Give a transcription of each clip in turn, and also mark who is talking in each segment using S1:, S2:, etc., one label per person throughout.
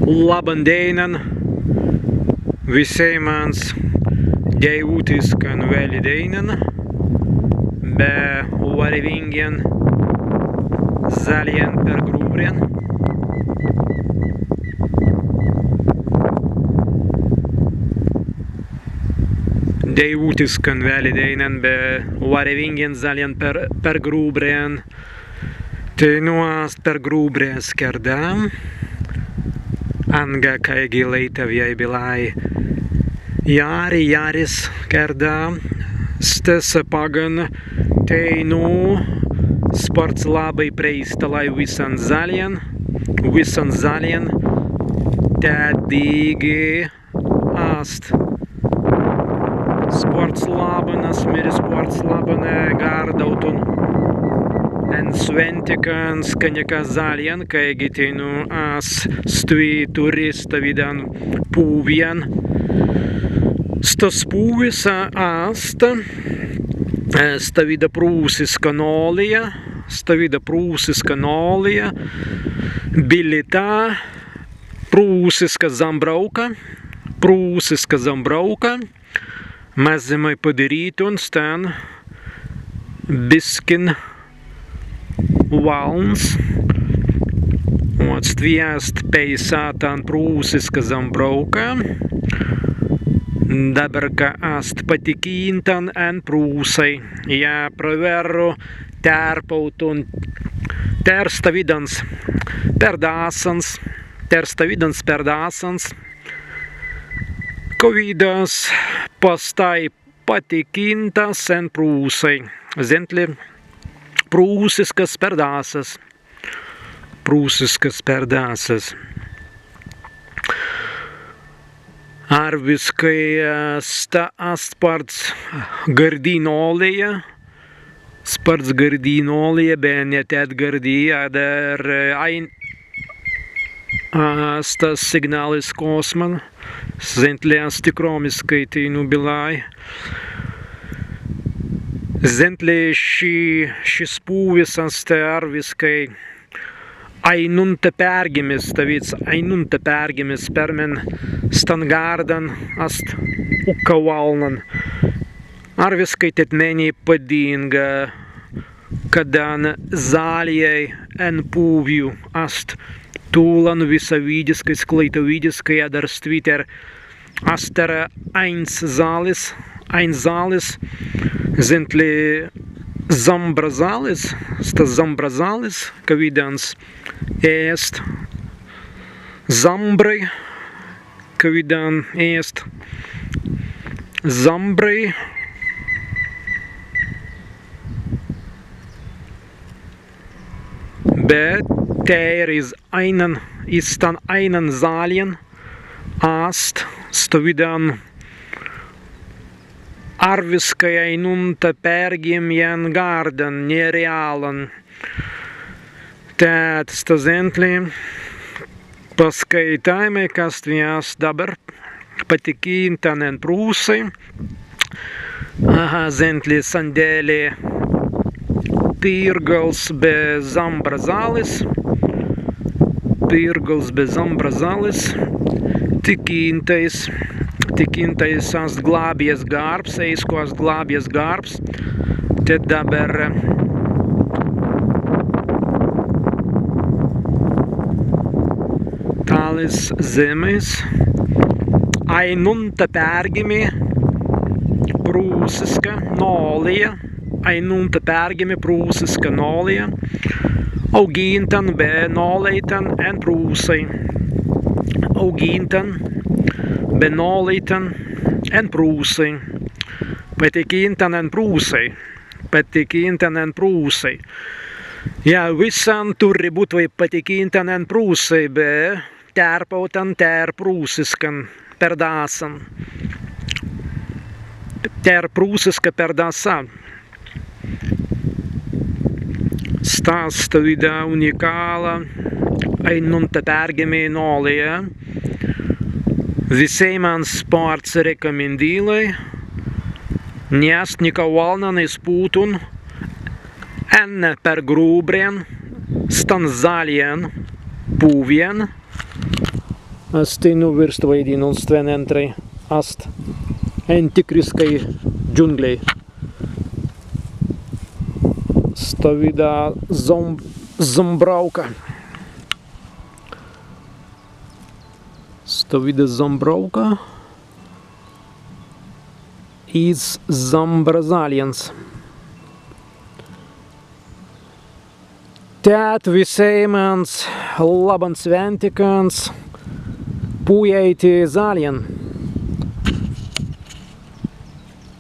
S1: Labandienan visiems dievutiskan velidienan, be varvingen zalien per grubrien. Dievutiskan velidienan, be varvingen zalien per grubrien. Tai nuast per grubrien skerdam. Anga kaigi leita viai bilai Jāris kerdā stesa pagan teinu sports labai preistalai visan zalien tādīgi ast sports labanas miri sports labane gardautun en sventikan skanjaka zalien kaigi teinu as stvi turista vidan puvien stas puvis asta stavida prūsiska nolija bilita prūsiska zambrauka mazimai padaryti ten biskin valns atstviest peisātan prūsiska zambrauka dabar ka ast patikintan en prūsai ja praveru terpautun terstavidans perdāsans kovidas pastai patikintas en prūsai zentli prūsiskas perdāsas Arviskai sparts gardīnolija, bet net gardīja, dar stas signālis kosman, zentlies tikromiskai teinu bilai. Zentli šis pūvis ast arviskai ainunta pergimis permen stangardan ast ukavalnan. Arviskai tetmeni padinga, kadan zalijai en pūvju ast tūlan visavidiskai, sklaitavidiskai dar stviter astara eins zalis, zentli zambrazalis, kavidans ēst zambrai, kavidan ēst zambrai, bet istan einen zalien ast stovidan arviskai ainunta pergimjen gardan nerealan. Tēt stazentli paskaitājumu, kas viņās dabar patikintan en prūsai. Zentli sandēli tirgals be zambrazalis, tikintais ast glābies garbs, eiskos glābies garbs, te dabar talis zemes, ainunta pergimi prūsiska nolija, augintan be noleitan en prūsai, patikintan en prūsai. Ja visam turi būt vai patikintan en prūsai, be terpautan prūsiskan perdāsan. Prūsiska perdāsa. Stāsta vidā unikāla, ainunta pergimi nolija. Visiem man sports rekomendīlai, niest nikavalnan izpūtun, en per grubrien, stan zalien, pūvien, Asti nu virstvaidinul Sven entrej ast antikriskej dżunglej. Stavida zombravka. Stavida zombravka iz Zambrazaliens. Tēt visēmans labans ventikans pujaiti zalien.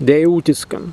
S1: Dejūtiskan.